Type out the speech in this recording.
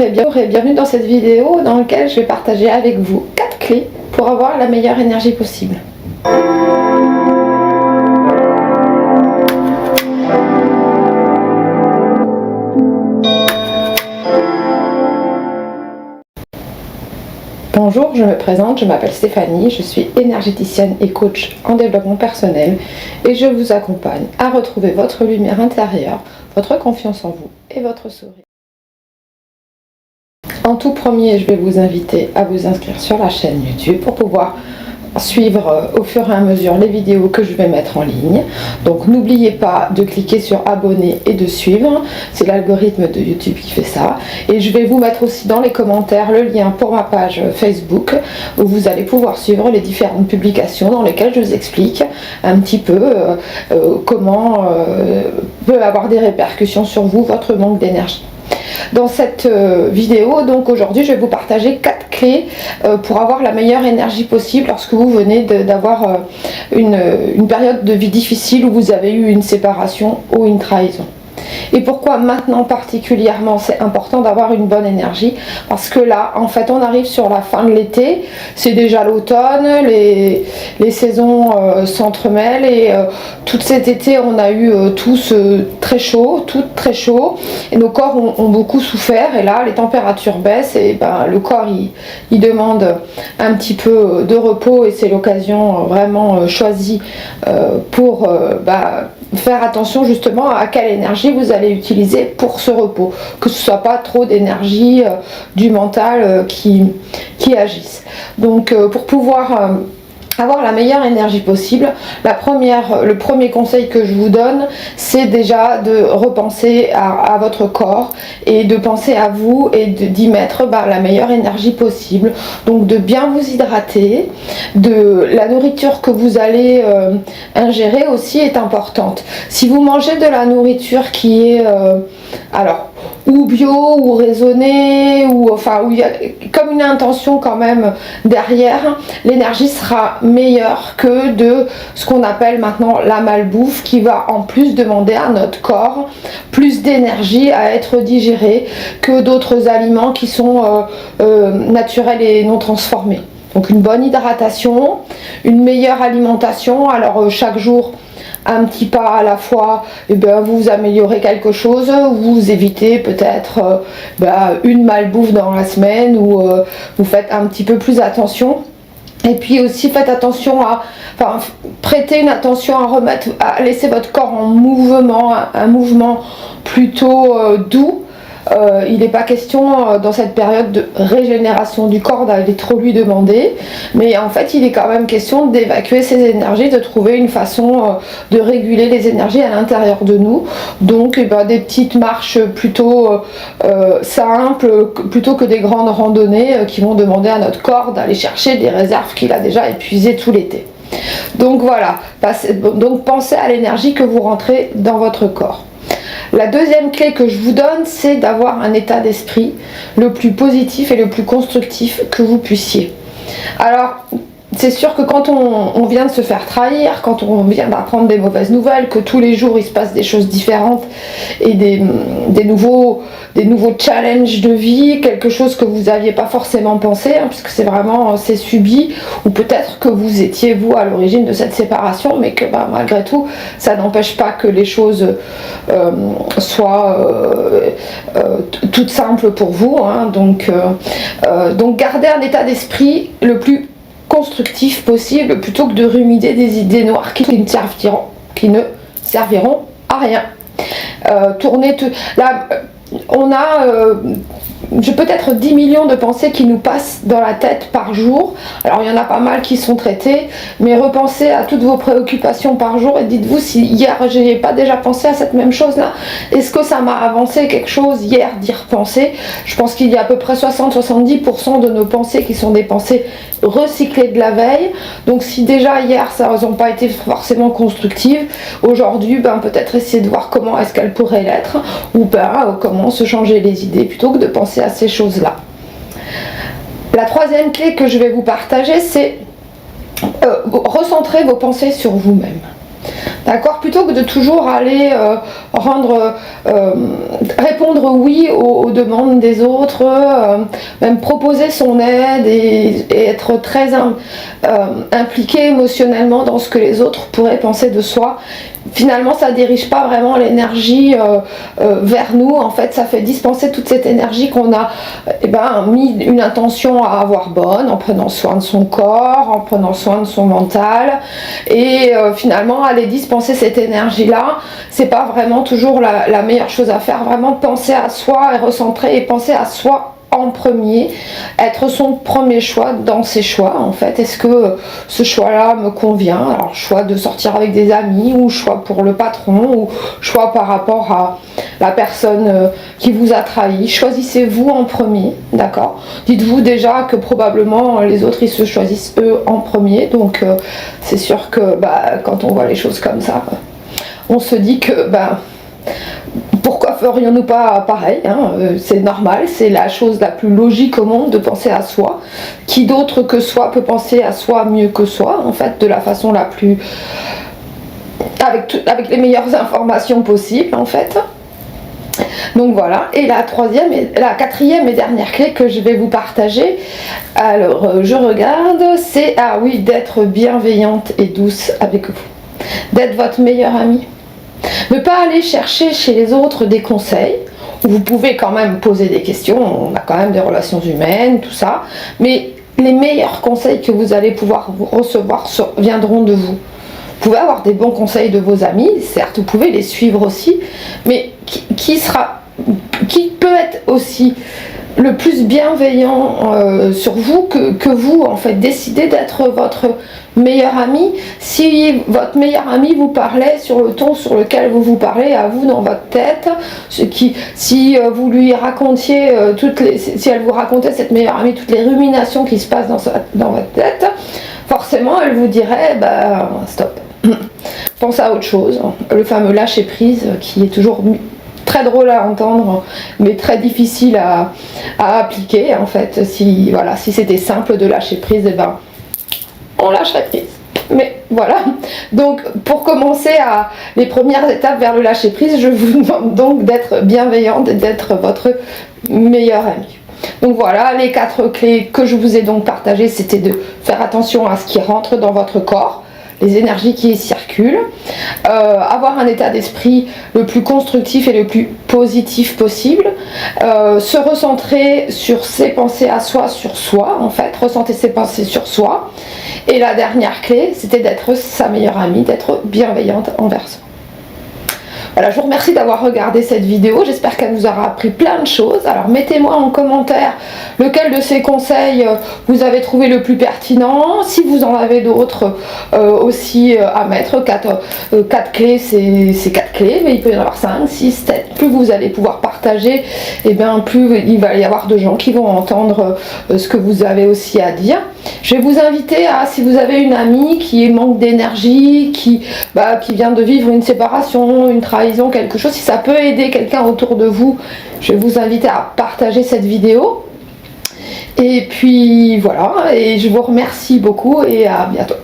et bienvenue dans cette vidéo dans laquelle je vais partager avec vous 4 clés pour avoir la meilleure énergie possible. Bonjour, je me présente, je m'appelle Stéphanie, je suis énergéticienne et coach en développement personnel et je vous accompagne à retrouver votre lumière intérieure, votre confiance en vous et votre sourire. En tout premier, je vais vous inviter à vous inscrire sur la chaîne YouTube pour pouvoir suivre au fur et à mesure les vidéos que je vais mettre en ligne. Donc n'oubliez pas de cliquer sur abonner et de suivre, c'est l'algorithme de YouTube qui fait ça. Et je vais vous mettre aussi dans les commentaires le lien pour ma page Facebook où vous allez pouvoir suivre les différentes publications dans lesquelles je vous explique un petit peu comment peut avoir des répercussions sur vous, votre manque d'énergie. Dans cette vidéo, donc aujourd'hui, je vais vous partager 4 clés pour avoir la meilleure énergie possible lorsque vous venez d'avoir une période de vie difficile où vous avez eu une séparation ou une trahison. Et pourquoi maintenant particulièrement c'est important d'avoir une bonne énergie? Parce que là, en fait, on arrive sur la fin de l'été, c'est déjà l'automne, les saisons s'entremêlent et tout cet été, on a eu tous très chaud, et nos corps ont beaucoup souffert. Et là, les températures baissent et le corps il demande un petit peu de repos et c'est l'occasion vraiment choisie pour faire attention justement à quelle énergie vous allez utiliser pour ce repos, que ce soit pas trop d'énergie du mental qui agisse. Donc pour pouvoir avoir la meilleure énergie possible, le premier conseil que je vous donne, c'est déjà de repenser à votre corps et de penser à vous et d'y mettre la meilleure énergie possible. Donc de bien vous hydrater, la nourriture que vous allez ingérer aussi est importante. Si vous mangez de la nourriture qui est ou bio ou raisonnée où il y a comme une intention quand même derrière, l'énergie sera meilleure que de ce qu'on appelle maintenant la malbouffe qui va en plus demander à notre corps plus d'énergie à être digéré que d'autres aliments qui sont naturels et non transformés. Donc une bonne hydratation, une meilleure alimentation, alors chaque jour un petit pas à la fois, vous améliorez quelque chose, vous évitez peut-être une malbouffe dans la semaine ou vous faites un petit peu plus attention. Et puis aussi faites attention prêtez une attention à laisser votre corps en mouvement, un mouvement plutôt doux. Il n'est pas question dans cette période de régénération du corps d'aller trop lui demander, mais en fait il est quand même question d'évacuer ses énergies, de trouver une façon de réguler les énergies à l'intérieur de nous. Donc des petites marches plutôt simples plutôt que des grandes randonnées qui vont demander à notre corps d'aller chercher des réserves qu'il a déjà épuisées tout l'été. Donc voilà, donc pensez à l'énergie que vous rentrez dans votre corps. La deuxième clé que je vous donne, c'est d'avoir un état d'esprit le plus positif et le plus constructif que vous puissiez. Alors, c'est sûr que quand on vient de se faire trahir, quand on vient d'apprendre des mauvaises nouvelles, que tous les jours il se passe des choses différentes et des nouveaux challenges de vie, quelque chose que vous n'aviez pas forcément pensé, puisque c'est subi, ou peut-être que vous étiez vous à l'origine de cette séparation, mais que malgré tout, ça n'empêche pas que les choses soient toutes simples pour vous. Donc gardez un état d'esprit le plus constructif possible plutôt que de ruminer des idées noires qui ne serviront à rien. On a peut-être 10 millions de pensées qui nous passent dans la tête par jour. Alors il y en a pas mal qui sont traitées, mais repensez à toutes vos préoccupations par jour et dites-vous si hier j'ai pas déjà pensé à cette même chose là. Est-ce que ça m'a avancé quelque chose hier d'y repenser? Je pense qu'il y a à peu près 60-70% de nos pensées qui sont des pensées recyclées de la veille. Donc si déjà hier ça n'a pas été forcément constructive, aujourd'hui peut-être essayer de voir comment est-ce qu'elle pourrait l'être, ou comment se changer les idées plutôt que de penser à ces choses-là. La troisième clé que je vais vous partager, c'est recentrer vos pensées sur vous-même. D'accord, plutôt que de toujours aller répondre oui aux demandes des autres, même proposer son aide et être très impliqué émotionnellement dans ce que les autres pourraient penser de soi. Finalement, ça ne dirige pas vraiment l'énergie vers nous. En fait, ça fait dispenser toute cette énergie qu'on a mis une intention à avoir bonne, en prenant soin de son corps, en prenant soin de son mental. Et finalement, aller dispenser cette énergie-là, c'est pas vraiment toujours la meilleure chose à faire. Vraiment penser à soi et recentrer et penser à soi en premier, être son premier choix dans ses choix en fait. Est-ce que ce choix là me convient? Alors choix de sortir avec des amis, ou choix pour le patron, ou choix par rapport à la personne qui vous a trahi. Choisissez-vous en premier, d'accord? Dites-vous déjà que probablement les autres ils se choisissent eux en premier, donc c'est sûr que quand on voit les choses comme ça, on se dit que pourquoi ferions-nous pas pareil, hein? C'est normal, c'est la chose la plus logique au monde de penser à soi. Qui d'autre que soi peut penser à soi mieux que soi, en fait, de la façon la plus... avec les meilleures informations possibles, en fait. Donc voilà, et la quatrième et dernière clé que je vais vous partager, alors je regarde, c'est, ah oui, d'être bienveillante et douce avec vous. D'être votre meilleure amie. Ne pas aller chercher chez les autres des conseils, vous pouvez quand même poser des questions, on a quand même des relations humaines, tout ça, mais les meilleurs conseils que vous allez pouvoir recevoir viendront de vous. Vous pouvez avoir des bons conseils de vos amis, certes vous pouvez les suivre aussi, mais qui peut être aussi le plus bienveillant sur vous que vous, en fait, décidez d'être votre meilleur ami. Si votre meilleur ami vous parlait sur le ton sur lequel vous parlez à vous dans votre tête, si vous lui racontiez si elle vous racontait, cette meilleure amie, toutes les ruminations qui se passent dans votre tête, forcément elle vous dirait stop, pense à autre chose. Le fameux lâcher prise qui est toujours très drôle à entendre, mais très difficile à appliquer en fait. Si c'était simple de lâcher prise, on lâcherait prise. Mais voilà, donc pour commencer les premières étapes vers le lâcher prise, je vous demande donc d'être bienveillante et d'être votre meilleure amie. Donc voilà, les 4 clés que je vous ai donc partagées, c'était de faire attention à ce qui rentre dans votre corps, les énergies qui y circulent, avoir un état d'esprit le plus constructif et le plus positif possible, se recentrer sur ses pensées à soi, sur soi en fait, recentrer ses pensées sur soi. Et la dernière clé, c'était d'être sa meilleure amie, d'être bienveillante envers soi. Voilà, je vous remercie d'avoir regardé cette vidéo, j'espère qu'elle vous aura appris plein de choses. Alors mettez-moi en commentaire lequel de ces conseils vous avez trouvé le plus pertinent, si vous en avez d'autres aussi à mettre. 4 clés, c'est 4 clés, mais il peut y en avoir 5, 6, 7. Plus vous allez pouvoir partager, et bien plus il va y avoir de gens qui vont entendre ce que vous avez aussi à dire. Je vais vous inviter à, si vous avez une amie qui manque d'énergie, qui vient de vivre une séparation, une trahison, quelque chose, si ça peut aider quelqu'un autour de vous, je vais vous inviter à partager cette vidéo. Et puis voilà, et je vous remercie beaucoup et à bientôt.